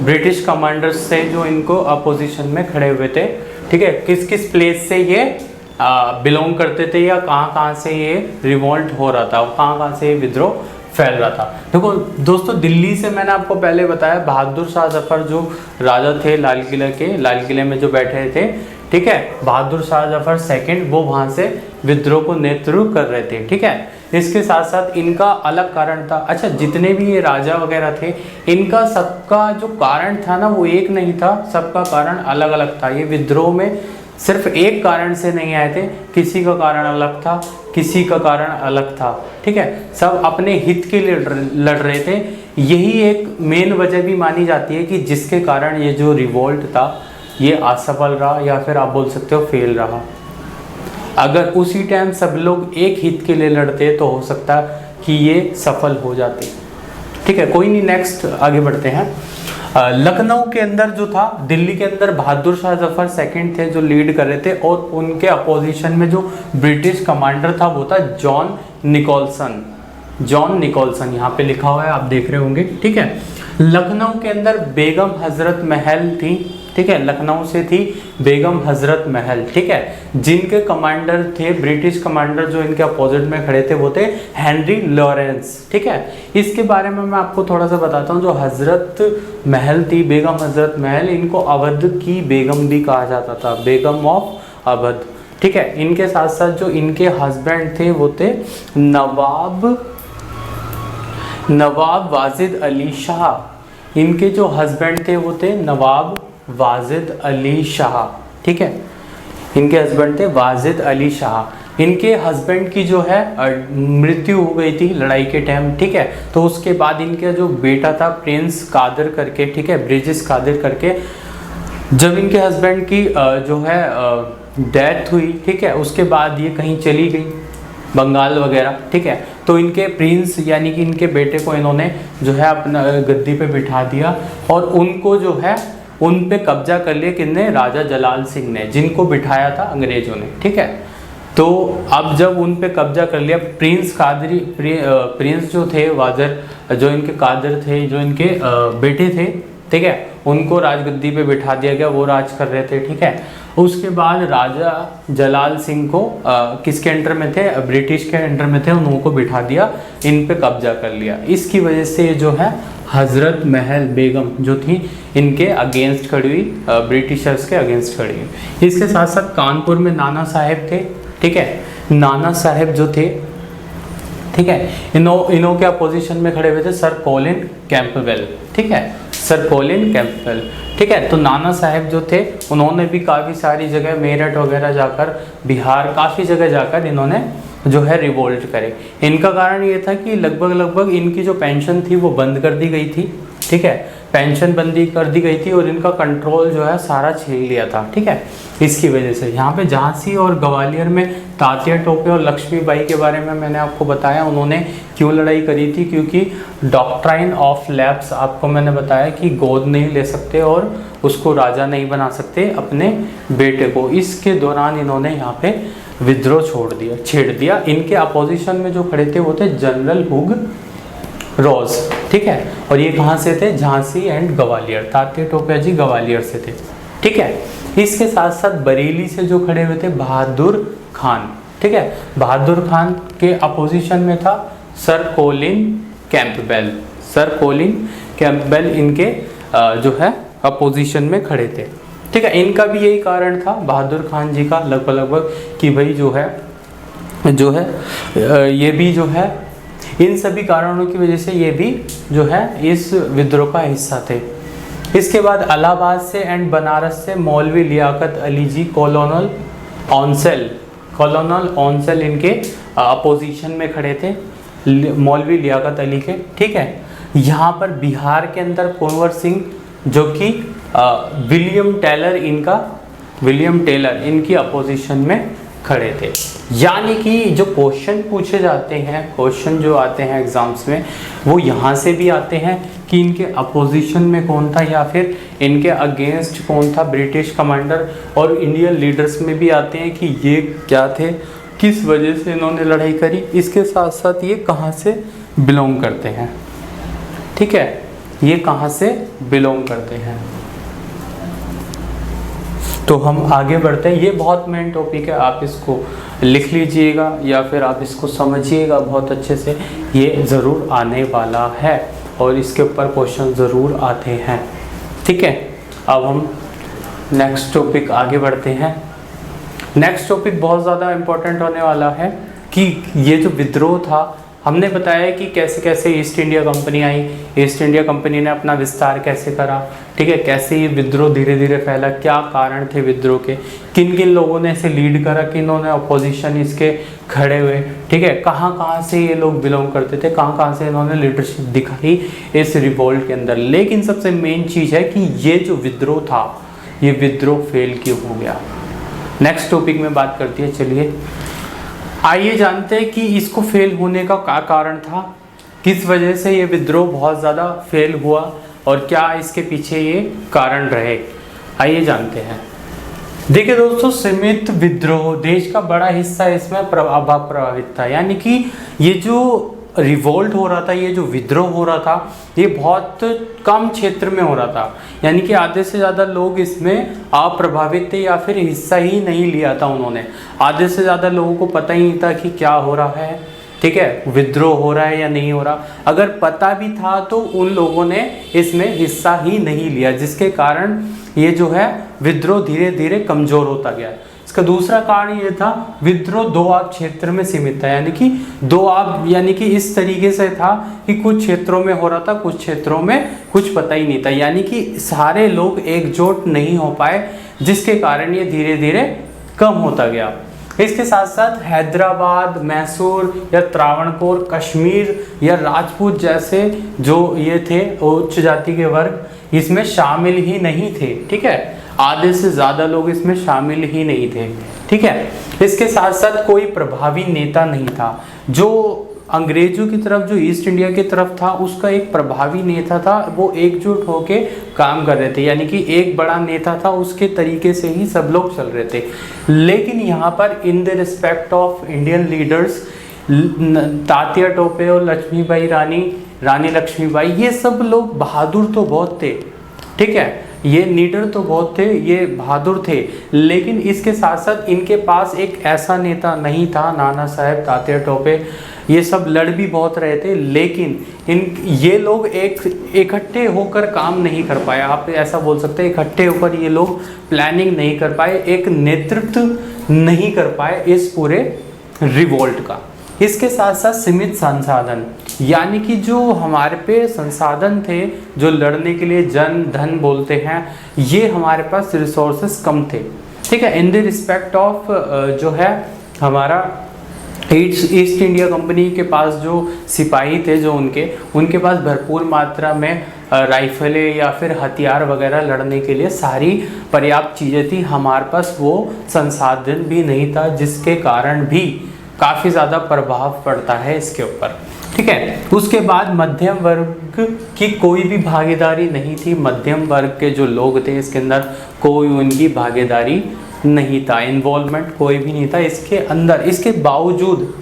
ब्रिटिश कमांडर्स थे जो इनको अपोजिशन में खड़े हुए थे। ठीक है, किस किस प्लेस से ये बिलोंग करते थे या कहाँ से ये रिवोल्ट हो रहा था, कहाँ से ये विद्रोह फैल रहा था। देखो दोस्तों, दिल्ली से मैंने आपको पहले बताया बहादुर शाह जफर जो राजा थे लाल किले में जो बैठे थे, ठीक है, बहादुर शाह जफर सेकंड, वो वहाँ से विद्रोह को नेतृत्व कर रहे थे। ठीक है, इसके साथ साथ इनका अलग कारण था। अच्छा, जितने भी ये राजा वगैरह थे इनका सबका जो कारण था ना वो एक नहीं था, सबका कारण अलग अलग था। ये विद्रोह में सिर्फ एक कारण से नहीं आए थे, किसी का कारण अलग था, किसी का कारण अलग था। ठीक है, सब अपने हित के लिए लड़ रहे थे। यही एक मेन वजह भी मानी जाती है कि जिसके कारण ये जो रिवोल्ट था ये असफल रहा, या फिर आप बोल सकते हो फेल रहा। अगर उसी टाइम सब लोग एक हित के लिए लड़ते तो हो सकता कि ये सफल हो जाते। ठीक है, कोई नहीं, नेक्स्ट आगे बढ़ते हैं। लखनऊ के अंदर जो था, दिल्ली के अंदर बहादुर शाह जफर सेकंड थे जो लीड कर रहे थे, और उनके अपोजिशन में जो ब्रिटिश कमांडर था वो था जॉन निकोलसन, यहाँ पे लिखा हुआ है, आप देख रहे होंगे। ठीक है, लखनऊ के अंदर बेगम हजरत महल थी, ठीक है, लखनऊ से थी बेगम हजरत महल, ठीक है, जिनके कमांडर थे, ब्रिटिश कमांडर जो इनके अपोजिट में खड़े थे वो थे हेनरी लॉरेंस, ठीक है। इसके बारे में मैं आपको थोड़ा सा बताता हूँ। जो हजरत महल थी, बेगम हजरत महल, इनको अवध की बेगम भी कहा जाता था, बेगम ऑफ अवध, ठीक है। इनके साथ साथ जो इनके हस्बैंड थे वो थे नवाब वाजिद अली शाह। इनके जो हस्बैंड थे वो थे नवाब वाजिद अली शाह, ठीक है। इनके हस्बैंड थे वाजिद अली शाह। इनके हस्बैंड की जो है मृत्यु हो गई थी लड़ाई के टाइम, ठीक है। तो उसके बाद इनका जो बेटा था प्रिंस कादर करके, ठीक है, ब्रिजेश कादर करके, जब इनके हस्बैंड की जो है डेथ हुई, ठीक है, उसके बाद ये कहीं चली गई बंगाल वगैरह, ठीक है। तो इनके प्रिंस यानी कि इनके बेटे को इन्होंने जो है अपना गद्दी पे बिठा दिया और उनको जो है उन पे कब्जा कर लिया किसने, राजा जलाल सिंह ने, जिनको बिठाया था अंग्रेजों ने, ठीक है। तो अब जब उन पे कब्जा कर लिया, प्रिंस जो थे वाजर, जो इनके कादर थे, जो इनके बेटे थे, ठीक है, उनको राजगद्दी पे बिठा दिया गया, वो राज कर रहे थे, ठीक है। उसके बाद राजा जलाल सिंह को किसके अंडर में थे, ब्रिटिश के अंडर में थे, उनको बिठा दिया, इन पे कब्जा कर लिया। इसकी वजह से जो है हजरत महल बेगम जो थी इनके अगेंस्ट खड़ी हुई, ब्रिटिशर्स के अगेंस्ट खड़ी हुई। इसके साथ साथ कानपुर में नाना साहेब थे, ठीक है, नाना साहेब जो थे, ठीक है, इन्हों के अपोजिशन में खड़े हुए थे सर कॉलिन कैंपबेल, ठीक है, सर कॉलिन कैंपबेल, ठीक है। तो नाना साहेब जो थे उन्होंने भी काफ़ी सारी जगह मेरठ वगैरह जाकर, बिहार काफ़ी जगह जाकर इन्होंने जो है रिवोल्ट करे। इनका कारण ये था कि लगभग इनकी जो पेंशन थी वो बंद कर दी गई थी, ठीक है, पेंशन बंदी कर दी गई थी और इनका कंट्रोल जो है सारा छीन लिया था, ठीक है। इसकी वजह से यहाँ पे झांसी और ग्वालियर में तात्या टोपे और लक्ष्मीबाई के बारे में मैंने आपको बताया, उन्होंने क्यों लड़ाई करी थी, क्योंकि डॉक्ट्राइन ऑफ लैप्स आपको मैंने बताया कि गोद नहीं ले सकते और उसको राजा नहीं बना सकते अपने बेटे को। इसके दौरान इन्होंने यहाँ पे विद्रोह छेड़ दिया। इनके अपोजिशन में जो खड़े थे वो थे जनरल हुग रोज, ठीक है, और ये कहाँ से थे, झांसी एंड ग्वालियर, तात्या टोपे जी ग्वालियर से थे, ठीक है। इसके साथ साथ बरेली से जो खड़े हुए थे बहादुर खान, ठीक है, बहादुर खान के अपोजिशन में था sir Colin Campbell, sir Colin Campbell इनके जो है अपोजिशन में खड़े थे, ठीक है। इनका भी यही कारण था बहादुर खान जी का लगभग कि भाई जो है ये भी जो है इन सभी कारणों की वजह से ये भी जो है इस विद्रोह का हिस्सा थे। इसके बाद इलाहाबाद से एंड बनारस से मौलवी लियाकत अली जी, कॉलोनल ऑनसेल इनके अपोजिशन में खड़े थे, मौलवी लियाकत अली के, ठीक है। यहाँ पर बिहार के अंदर कुंवर सिंह जो कि विलियम टेलर इनकी अपोजिशन में खड़े थे। यानी कि जो क्वेश्चन पूछे जाते हैं, क्वेश्चन जो आते हैं एग्जाम्स में, वो यहाँ से भी आते हैं कि इनके अपोजिशन में कौन था या फिर इनके अगेंस्ट कौन था ब्रिटिश कमांडर, और इंडियन लीडर्स में भी आते हैं कि ये क्या थे, किस वजह से इन्होंने लड़ाई करी। इसके साथ साथ ये कहाँ से बिलोंग करते हैं, ठीक है, ये कहाँ से बिलोंग करते हैं। तो हम आगे बढ़ते हैं। ये बहुत मेन टॉपिक है, आप इसको लिख लीजिएगा या फिर आप इसको समझिएगा बहुत अच्छे से, ये ज़रूर आने वाला है और इसके ऊपर क्वेश्चन ज़रूर आते हैं, ठीक है। अब हम नेक्स्ट टॉपिक आगे बढ़ते हैं। नेक्स्ट टॉपिक बहुत ज़्यादा इम्पोर्टेंट होने वाला है कि ये जो विद्रोह था, हमने बताया कि कैसे कैसे ईस्ट इंडिया कंपनी आई, ईस्ट इंडिया कंपनी ने अपना विस्तार कैसे करा, ठीक है, कैसे ये विद्रोह धीरे धीरे फैला, क्या कारण थे विद्रोह के, किन किन लोगों ने इसे लीड करा, किन्होंने अपोजिशन इसके खड़े हुए, ठीक है, कहाँ कहाँ से ये लोग बिलोंग करते थे, कहाँ कहाँ से इन्होंने लीडरशिप दिखाई इस रिवोल्ट के अंदर। लेकिन सबसे मेन चीज़ है कि ये जो विद्रोह था, ये विद्रोह फेल क्यों हो गया। नेक्स्ट टॉपिक में बात करती है। चलिए आइए जानते हैं कि इसको फेल होने का क्या कारण था, किस वजह से ये विद्रोह बहुत ज़्यादा फेल हुआ और क्या इसके पीछे ये कारण रहे। आइए जानते हैं। देखिए दोस्तों, सीमित विद्रोह देश का बड़ा हिस्सा इसमें प्रभावित था। यानी कि ये जो रिवोल्ट हो रहा था, ये जो विद्रोह हो रहा था, ये बहुत कम क्षेत्र में हो रहा था, यानी कि आधे से ज़्यादा लोग इसमें अप्रभावित थे या फिर हिस्सा ही नहीं लिया था उन्होंने। आधे से ज़्यादा लोगों को पता ही नहीं था कि क्या हो रहा है, ठीक है, विद्रोह हो रहा है या नहीं हो रहा। अगर पता भी था तो उन लोगों ने इसमें हिस्सा ही नहीं लिया, जिसके कारण ये जो है विद्रोह धीरे धीरे कमज़ोर होता गया। इसका दूसरा कारण ये था, विद्रोह दोआब क्षेत्र में सीमित था, यानी कि दोआब यानी कि इस तरीके से था कि कुछ क्षेत्रों में हो रहा था, कुछ क्षेत्रों में कुछ पता ही नहीं था, यानी कि सारे लोग एकजुट नहीं हो पाए, जिसके कारण ये धीरे धीरे कम होता गया। इसके साथ साथ हैदराबाद, मैसूर या त्रावणकोर, कश्मीर या राजपूत जैसे जो ये थे उच्च जाति के वर्ग इसमें शामिल ही नहीं थे, ठीक है, आधे से ज़्यादा लोग इसमें शामिल ही नहीं थे, ठीक है। इसके साथ साथ कोई प्रभावी नेता नहीं था। जो अंग्रेजों की तरफ, जो ईस्ट इंडिया की तरफ था, उसका एक प्रभावी नेता था, वो एकजुट होके काम कर रहे थे, यानी कि एक बड़ा नेता था, उसके तरीके से ही सब लोग चल रहे थे। लेकिन यहाँ पर in the respect of Indian leaders, Tatya Tope और लक्ष्मीबाई रानी लक्ष्मीबाई, ये सब लोग बहादुर तो बहुत थे, ठीक है, ये लीडर तो बहुत थे, ये बहादुर थे, लेकिन इसके साथ साथ इनके पास एक ऐसा नेता नहीं था। नाना साहेब, तात्या टोपे, ये सब लड़ भी बहुत रहे थे, लेकिन ये लोग इकट्ठे होकर काम नहीं कर पाए। आप ऐसा बोल सकते हैं, इकट्ठे होकर ये लोग प्लानिंग नहीं कर पाए, एक नेतृत्व नहीं कर पाए इस पूरे रिवोल्ट का। इसके साथ साथ सीमित संसाधन, यानी कि जो हमारे पे संसाधन थे, जो लड़ने के लिए जन धन बोलते हैं, ये हमारे पास रिसोर्सेस कम थे, ठीक है। इन द रिस्पेक्ट ऑफ जो है हमारा ईस्ट इंडिया कंपनी के पास जो सिपाही थे, जो उनके पास भरपूर मात्रा में राइफलें या फिर हथियार वगैरह लड़ने के लिए सारी पर्याप्त चीज़ें थी। हमारे पास वो संसाधन भी नहीं था, जिसके कारण भी काफ़ी ज़्यादा प्रभाव पड़ता है इसके ऊपर, ठीक है। उसके बाद मध्यम वर्ग की कोई भी भागीदारी नहीं थी। मध्यम वर्ग के जो लोग थे, इसके अंदर कोई उनकी भागीदारी नहीं था, इन्वॉल्वमेंट कोई भी नहीं था इसके अंदर। इसके बावजूद,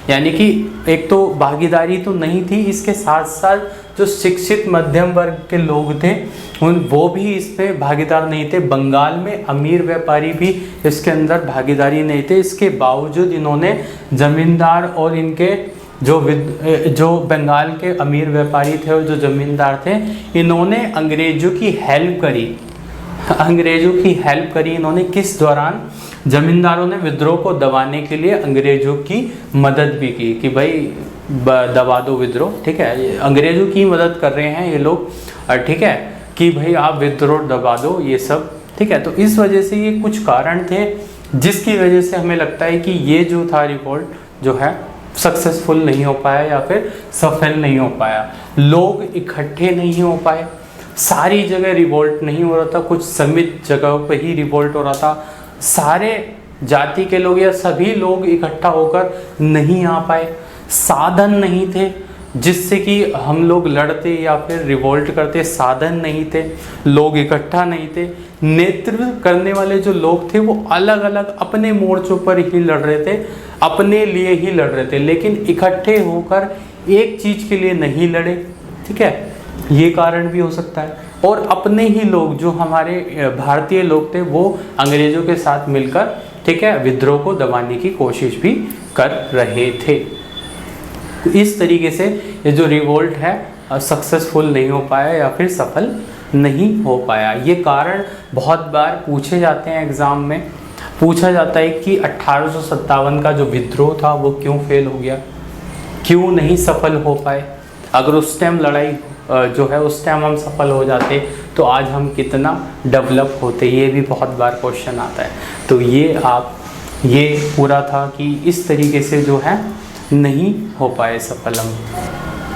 यानी कि एक तो भागीदारी तो नहीं थी, इसके साथ साथ जो शिक्षित मध्यम वर्ग के लोग थे वो भी इसमें भागीदार नहीं थे। बंगाल में अमीर व्यापारी भी इसके अंदर भागीदारी नहीं थे। इसके बावजूद इन्होंने जमींदार और इनके जो बंगाल के अमीर व्यापारी थे और जो जमींदार थे, इन्होंने अंग्रेज़ों की हेल्प करी। इन्होंने किस दौरान? जमींदारों ने विद्रोह को दबाने के लिए अंग्रेज़ों की मदद भी की कि भाई दबा दो विद्रोह, ठीक है, अंग्रेज़ों की मदद कर रहे हैं ये लोग, ठीक है, कि भाई आप विद्रोह दबा दो, ये सब, ठीक है। तो इस वजह से ये कुछ कारण थे जिसकी वजह से हमें लगता है कि ये जो था रिवोल्ट जो है सक्सेसफुल नहीं हो पाया या फिर सफल नहीं हो पाया। लोग इकट्ठे नहीं हो पाए, सारी जगह रिवोल्ट नहीं हो रहा था, कुछ सीमित जगहों पे ही रिवोल्ट हो रहा था। सारे जाति के लोग या सभी लोग इकट्ठा होकर नहीं आ पाए, साधन नहीं थे जिससे कि हम लोग लड़ते या फिर रिवोल्ट करते, साधन नहीं थे, लोग इकट्ठा नहीं थे। नेतृत्व करने वाले जो लोग थे वो अलग अलग अपने मोर्चों पर ही लड़ रहे थे, अपने लिए ही लड़ रहे थे, लेकिन इकट्ठे होकर एक चीज़ के लिए नहीं लड़े, ठीक है, ये कारण भी हो सकता है। और अपने ही लोग जो हमारे भारतीय लोग थे वो अंग्रेज़ों के साथ मिलकर, ठीक है, विद्रोह को दबाने की कोशिश भी कर रहे थे। तो इस तरीके से ये जो रिवोल्ट है सक्सेसफुल नहीं हो पाया या फिर सफल नहीं हो पाया। ये कारण बहुत बार पूछे जाते हैं एग्ज़ाम में, पूछा जाता है कि 1857 का जो विद्रोह था वो क्यों फेल हो गया, क्यों नहीं सफल हो पाए। अगर उस टाइम लड़ाई जो है उस टाइम हम सफल हो जाते तो आज हम कितना डेवलप होते, ये भी बहुत बार क्वेश्चन आता है। तो ये पूरा था कि इस तरीके से जो है नहीं हो पाए सफल हम।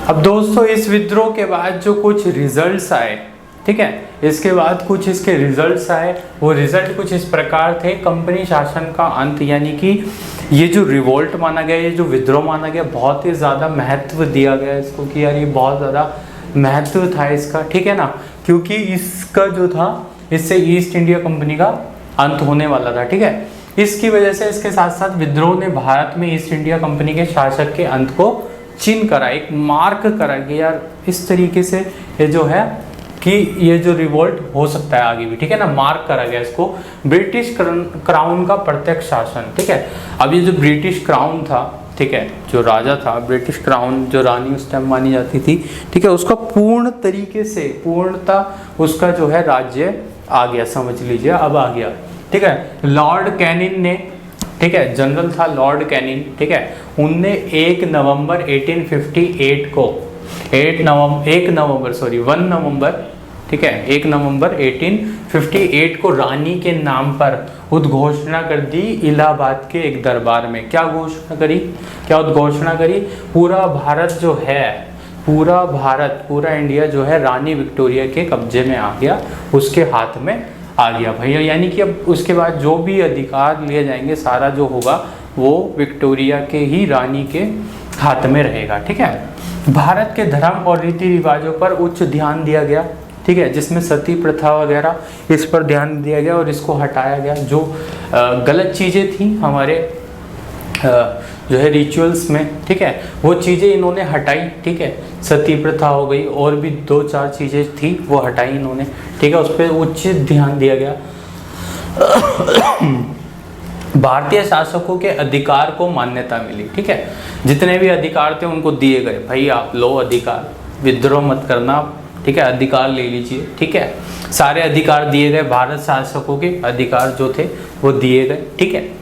अब दोस्तों इस विद्रोह के बाद जो कुछ रिजल्ट्स आए, ठीक है, इसके बाद कुछ इसके रिजल्ट्स आए, वो रिजल्ट कुछ इस प्रकार थे। कंपनी शासन का अंत, यानी कि ये जो रिवोल्ट माना गया, ये जो विद्रोह माना गया, बहुत ही ज़्यादा महत्व दिया गया इसको कि यार ये बहुत ज़्यादा महत्व था इसका, ठीक है ना, क्योंकि इसका जो था इससे ईस्ट इंडिया कंपनी का अंत होने वाला था, ठीक है। इसकी वजह से इसके साथ साथ विद्रोह ने भारत में ईस्ट इंडिया कंपनी के शासक के अंत को चिन्ह करा, एक मार्क करा कि यार इस तरीके से ये जो है कि ये जो रिवोल्ट हो सकता है आगे भी, ठीक है ना, मार्क करा गया इसको। ब्रिटिश क्राउन का प्रत्यक्ष शासन, ठीक है। अब ये जो ब्रिटिश क्राउन था, ठीक है, जो राजा था, ब्रिटिश क्राउन जो रानी उस टाइम मानी जाती थी, ठीक है, उसका पूर्ण तरीके से पूर्णता उसका जो है राज्य आ गया, समझ लीजिए अब आ गया, ठीक है। लॉर्ड कैनिंग ने, ठीक है, जनरल था लॉर्ड कैनिंग, ठीक है, उनने 1 नवंबर 1858 को 1 नवंबर, ठीक है, 1 नवंबर 1858 को रानी के नाम पर उद्घोषणा कर दी इलाहाबाद के एक दरबार में। क्या घोषणा करी, क्या उद्घोषणा करी? पूरा भारत जो है, पूरा इंडिया जो है रानी विक्टोरिया के कब्जे में आ गया, उसके हाथ में आ गया भैया। यानी कि अब उसके बाद जो भी अधिकार लिए जाएंगे, सारा जो होगा वो विक्टोरिया के ही रानी के हाथ में रहेगा, ठीक है। भारत के धर्म और रीति रिवाजों पर उच्च ध्यान दिया गया, ठीक है, जिसमें सती प्रथा वगैरह इस पर ध्यान दिया गया और इसको हटाया गया। जो गलत चीज़ें थी हमारे जो है रिचुअल्स में, ठीक है, वो चीज़ें इन्होंने हटाई, ठीक है। सती प्रथा हो गई, और भी 2-4 चीज़ें थी वो हटाई इन्होंने, ठीक है, उस पर उच्च ध्यान दिया गया। भारतीय शासकों के अधिकार को मान्यता मिली, ठीक है, जितने भी अधिकार थे उनको दिए गए, भाई आप लो अधिकार, विद्रोह मत करना, ठीक है, अधिकार ले लीजिए, ठीक है, सारे अधिकार दिए गए, भारत शासकों के अधिकार जो थे वो दिए गए, ठीक है।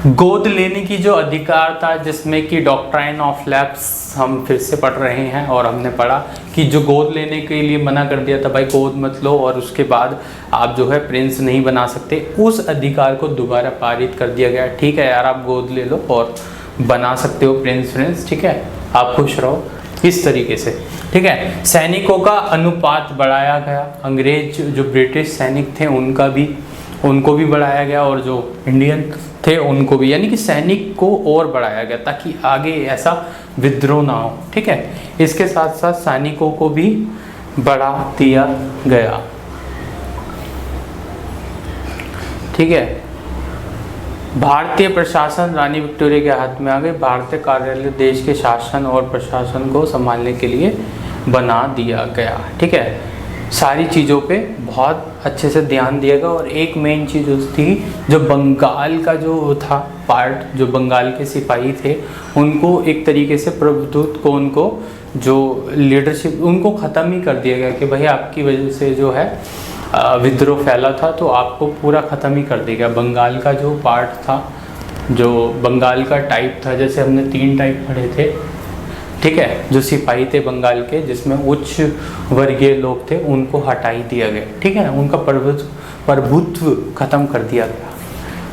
गोद लेने की जो अधिकार था, जिसमें कि डॉक्ट्राइन ऑफ लैप्स हम फिर से पढ़ रहे हैं, और हमने पढ़ा कि जो गोद लेने के लिए मना कर दिया था, भाई गोद मत लो और उसके बाद आप जो है प्रिंस नहीं बना सकते, उस अधिकार को दोबारा पारित कर दिया गया। ठीक है यार, आप गोद ले लो और बना सकते हो प्रिंस, ठीक है, आप खुश रहो, इस तरीके से, ठीक है। सैनिकों का अनुपात बढ़ाया गया, अंग्रेज जो ब्रिटिश सैनिक थे उनको भी बढ़ाया गया, और जो इंडियन थे उनको भी, यानी कि सैनिक को और बढ़ाया गया ताकि आगे ऐसा विद्रोह ना हो, ठीक है। इसके साथ साथ सैनिकों को भी बढ़ा दिया गया, ठीक है। भारतीय प्रशासन रानी विक्टोरिया के हाथ में आ गए। भारतीय कार्यालय देश के शासन और प्रशासन को संभालने के लिए बना दिया गया, ठीक है। सारी चीज़ों पे बहुत अच्छे से ध्यान दिया गया, और एक मेन चीज़ थी, जो बंगाल का जो था पार्ट, जो बंगाल के सिपाही थे उनको एक तरीके से प्रभुत्व को, उनको जो लीडरशिप, उनको ख़त्म ही कर दिया गया कि भाई आपकी वजह से जो है विद्रोह फैला था, तो आपको पूरा ख़त्म ही कर दिया गया। बंगाल का जो पार्ट था, जो बंगाल का टाइप था, जैसे हमने 3 टाइप पढ़े थे, ठीक है, जो सिपाही थे बंगाल के, जिसमें उच्च वर्गीय लोग थे, उनको हटाई दिया गया, ठीक है, उनका प्रभुत्व खत्म कर दिया गया,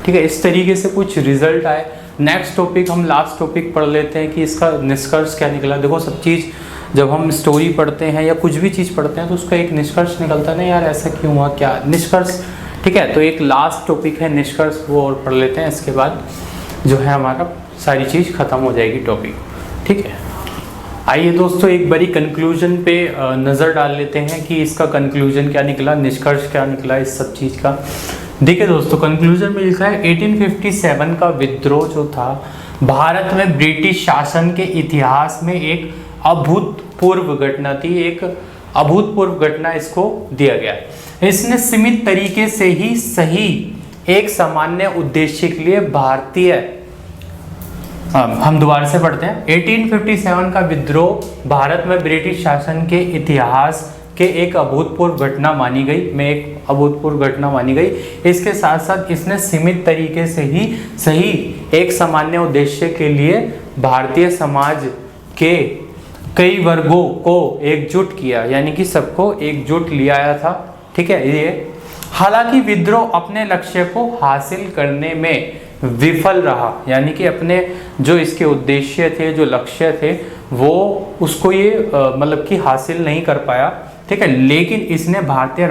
ठीक है। इस तरीके से कुछ रिजल्ट आए। नेक्स्ट टॉपिक, हम लास्ट टॉपिक पढ़ लेते हैं कि इसका निष्कर्ष क्या निकला। देखो, सब चीज़ जब हम स्टोरी पढ़ते हैं या कुछ भी चीज़ पढ़ते हैं तो उसका एक निष्कर्ष निकलता है ना, यार ऐसा क्यों हुआ, क्या निष्कर्ष, ठीक है। तो एक लास्ट टॉपिक है निष्कर्ष, वो और पढ़ लेते हैं, इसके बाद जो है हमारा सारी चीज़ खत्म हो जाएगी टॉपिक, ठीक है। आइए दोस्तों, एक बारी कंक्लूजन पे नज़र डाल लेते हैं कि इसका कंक्लूजन क्या निकला, निष्कर्ष क्या निकला इस सब चीज़ का। देखिए दोस्तों, कंक्लूजन में लिखा है 1857 का विद्रोह जो था भारत में ब्रिटिश शासन के इतिहास में एक अभूतपूर्व घटना थी, एक अभूतपूर्व घटना इसको दिया गया। इसने सीमित तरीके से ही सही एक सामान्य उद्देश्य के लिए भारतीय, हम दोबारा से पढ़ते हैं, 1857 का विद्रोह भारत में ब्रिटिश शासन के इतिहास के एक अभूतपूर्व घटना मानी गई, इसके साथ साथ इसने सीमित तरीके से ही सही एक सामान्य उद्देश्य के लिए भारतीय समाज के कई वर्गों को एकजुट किया, यानी कि सबको एकजुट लिया आया था, ठीक है। ये हालांकि विद्रोह अपने लक्ष्य को हासिल करने में विफल रहा, यानी कि अपने जो इसके उद्देश्य थे, जो लक्ष्य थे, वो उसको ये मतलब कि हासिल नहीं कर पाया, ठीक है। लेकिन इसने भारतीय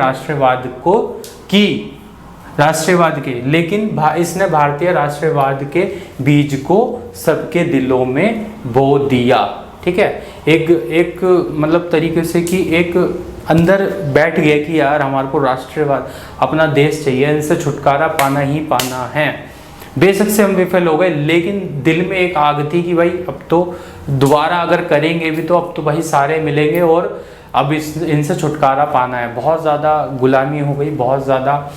इसने भारतीय राष्ट्रवाद के बीज को सबके दिलों में बो दिया, ठीक है। एक मतलब तरीके से कि एक अंदर बैठ गया कि यार हमारे को राष्ट्रवाद, अपना देश चाहिए, इनसे छुटकारा पाना ही पाना है, बेशक से हम विफल हो गए, लेकिन दिल में एक आग थी कि भाई अब तो दोबारा अगर करेंगे भी तो अब तो भाई सारे मिलेंगे और अब इनसे छुटकारा पाना है। बहुत ज़्यादा गुलामी हो गई, बहुत ज़्यादा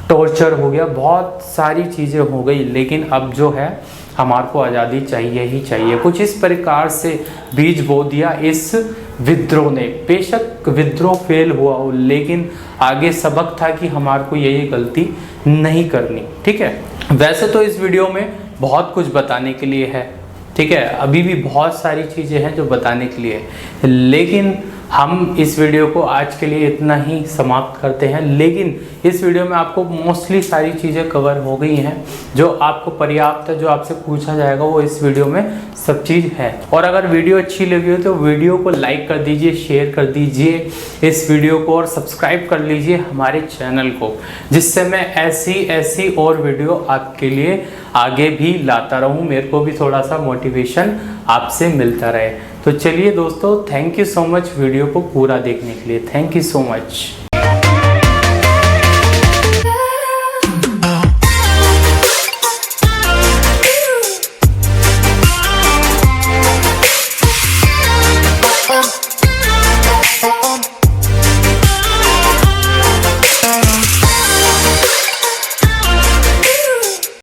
टॉर्चर हो गया, बहुत सारी चीज़ें हो गई, लेकिन अब जो है हमारे को आज़ादी चाहिए ही चाहिए। कुछ इस प्रकार से बीज बो दिया इस विद्रोह ने। बेशक विद्रोह फेल हुआ हो, लेकिन आगे सबक था कि हमारे को यही गलती नहीं करनी। ठीक है, वैसे तो इस वीडियो में बहुत कुछ बताने के लिए है, ठीक है, अभी भी बहुत सारी चीज़ें हैं जो बताने के लिए है, लेकिन हम इस वीडियो को आज के लिए इतना ही समाप्त करते हैं। लेकिन इस वीडियो में आपको मोस्टली सारी चीज़ें कवर हो गई हैं जो आपको पर्याप्त है, जो आपसे पूछा जाएगा वो इस वीडियो में सब चीज़ है। और अगर वीडियो अच्छी लगी हो तो वीडियो को लाइक कर दीजिए, शेयर कर दीजिए इस वीडियो को, और सब्सक्राइब कर लीजिए हमारे चैनल को, जिससे मैं ऐसी और वीडियो आपके लिए आगे भी लाता रहूँ, मेरे को भी थोड़ा सा मोटिवेशन आपसे मिलता रहे। तो चलिए दोस्तों, thank you so much video को पूरा देखने के लिए। Thank you so much.